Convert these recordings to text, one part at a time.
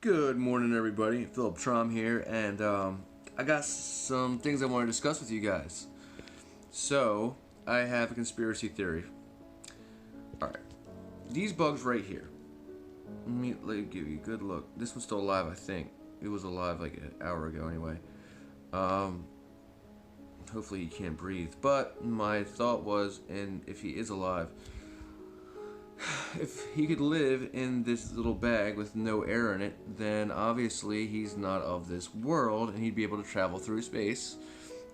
Good morning, everybody. Philip Trom here, and I got some things I want to discuss with you guys. So, I have a conspiracy theory. Alright, these bugs right here. Let me give you a good look. This one's still alive, I think. It was alive like an hour ago, anyway. Um, Hopefully, he can't breathe. But my thought was, and if he is alive, if he could live in this little bag with no air in it, then obviously he's not of this world, and he'd be able to travel through space,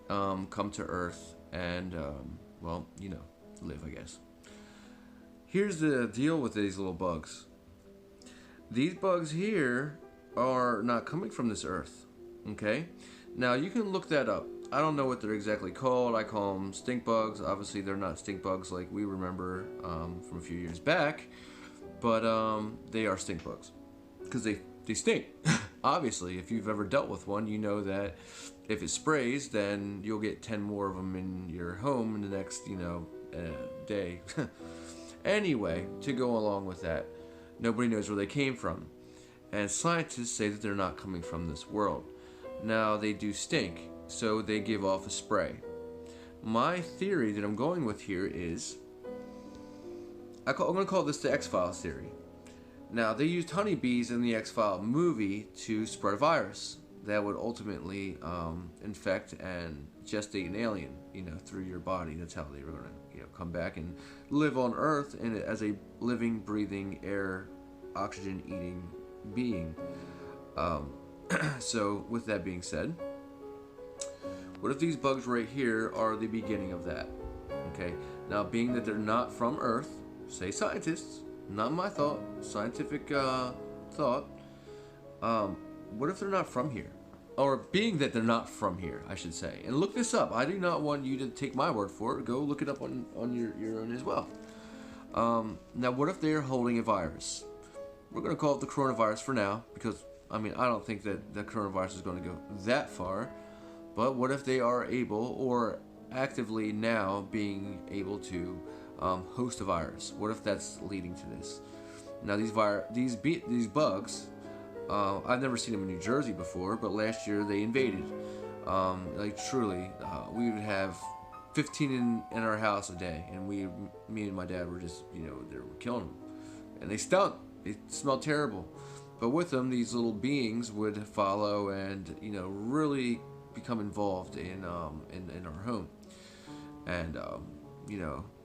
come to Earth, and, well, live, I guess. Here's the deal with these little bugs. These bugs here are not coming from this Earth, okay? Now, you can look that up. I don't know what they're exactly called. I call them stink bugs. Obviously, they're not stink bugs like we remember from a few years back, but they are stink bugs because they stink. Obviously, if you've ever dealt with one, you know that if it sprays, then you'll get 10 more of them in your home in the next, day. Anyway, to go along with that, nobody knows where they came from, and scientists say that they're not coming from this world. Now, they do stink, so they give off a spray. My theory that I'm going with here is, I'm going to call this the X-Files theory. Now, they used honeybees in the X-Files movie to spread a virus that would ultimately infect and gestate an alien, through your body. That's how they were going to, come back and live on Earth as a living, breathing, air, oxygen-eating being. So, with that being said, what if these bugs right here are the beginning of that? Okay, now being that they're not from Earth, say scientists, not my thought, scientific thought, what if they're not from here? Or being that they're not from here, I should say. And look this up. I do not want you to take my word for it. Go look it up on your own as well. Now, what if they're holding a virus? We're going to call it the coronavirus for now, because, I don't think that the coronavirus is going to go that far. But what if they are able, or actively now being able to host a virus? What if that's leading to this? Now, these bugs, I've never seen them in New Jersey before, but last year they invaded. Truly, we would have 15 in our house a day, and me and my dad were just, they were killing them, and they stunk. They smelled terrible. But with them, these little beings would follow and, really become involved in our home. And,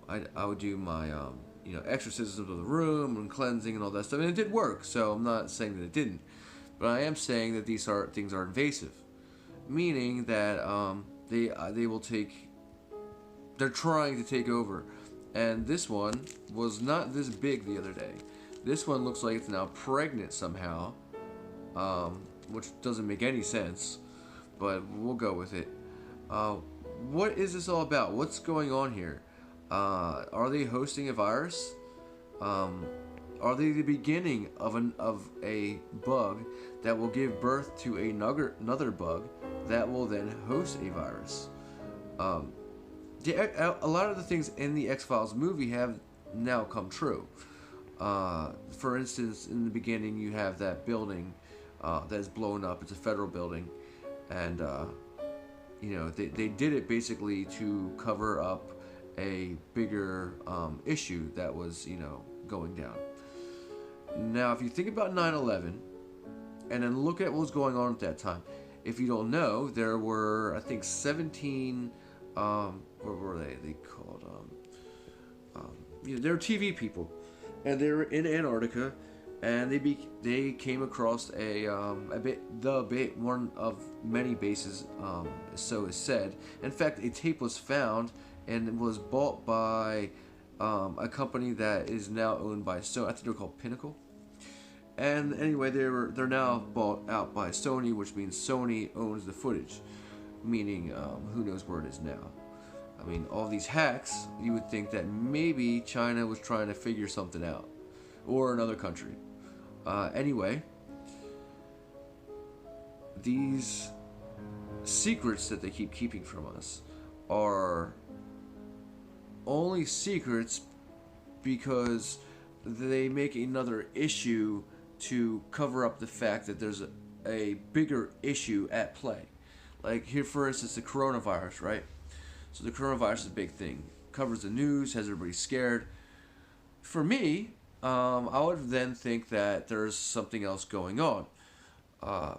I would do my, exorcisms of the room and cleansing and all that stuff. And it did work, so I'm not saying that it didn't. But I am saying that these things are invasive. Meaning that they will they're trying to take over. And this one was not this big the other day. This one looks like it's now pregnant somehow, which doesn't make any sense, but we'll go with it. What is this all about? What's going on here? Are they hosting a virus? Are they the beginning of a bug that will give birth to another bug that will then host a virus? A lot of the things in the X-Files movie have now come true. For instance, in the beginning, you have that building that is blown up. It's a federal building, and they did it basically to cover up a bigger issue that was going down. Now, if you think about 9/11, and then look at what was going on at that time, if you don't know, there were, I think, 17. What were they? They called they were TV people. And they were in Antarctica, and they came across one of many bases, so is said. In fact, a tape was found and was bought by a company that is now owned by Sony. I think they're called Pinnacle. And anyway, they're now bought out by Sony, which means Sony owns the footage, meaning who knows where it is now. All these hacks, you would think that maybe China was trying to figure something out. Or another country. Anyway, these secrets that they keep keeping from us are only secrets because they make another issue to cover up the fact that there's a bigger issue at play. Like here, for instance, the coronavirus, right? So the coronavirus is a big thing. Covers the news, has everybody scared. For me, I would then think that there's something else going on.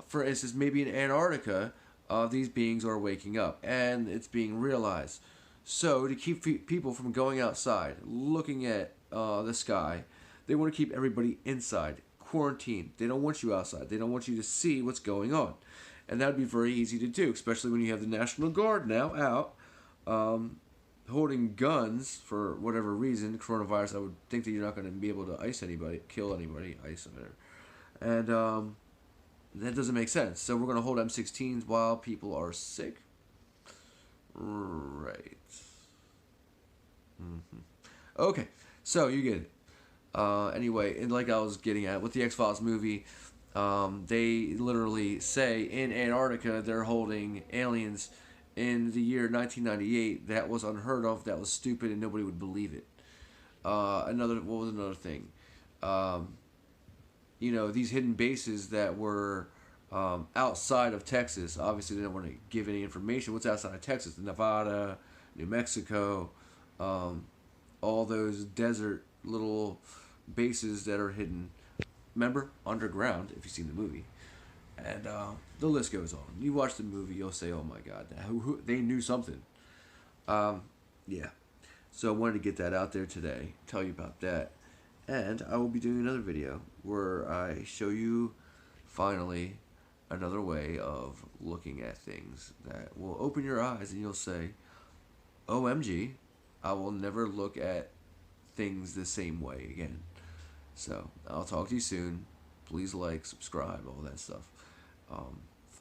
For instance, maybe in Antarctica, these beings are waking up and it's being realized. So to keep people from going outside, looking at the sky, they want to keep everybody inside, quarantined. They don't want you outside. They don't want you to see what's going on. And that would be very easy to do, especially when you have the National Guard now out holding guns for whatever reason. Coronavirus, I would think that you're not going to be able to ice anybody, kill anybody, ice them. And that doesn't make sense. So we're going to hold M16s while people are sick? Right. Okay, so you get it. Anyway, and like I was getting at, with the X-Files movie, they literally say in Antarctica they're holding aliens in the year 1998. That was unheard of, that was stupid, and nobody would believe it. What was another thing? These hidden bases that were outside of Texas. Obviously, they don't want to give any information. What's outside of Texas? Nevada, New Mexico, all those desert little bases that are hidden. Remember? Underground, if you've seen the movie. And the list goes on. You watch the movie, you'll say, oh my God, they knew something. Yeah. So I wanted to get that out there today, tell you about that. And I will be doing another video where I show you, finally, another way of looking at things that will open your eyes and you'll say, OMG, I will never look at things the same way again. So I'll talk to you soon. Please like, subscribe, all that stuff.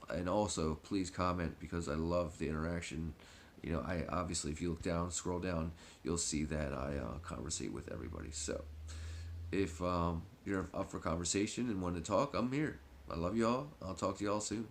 And also, please comment, because I love the interaction. I obviously, if you look down, scroll down, you'll see that I conversate with everybody. So if you're up for conversation and want to talk, I'm here. I love y'all. I'll talk to y'all soon.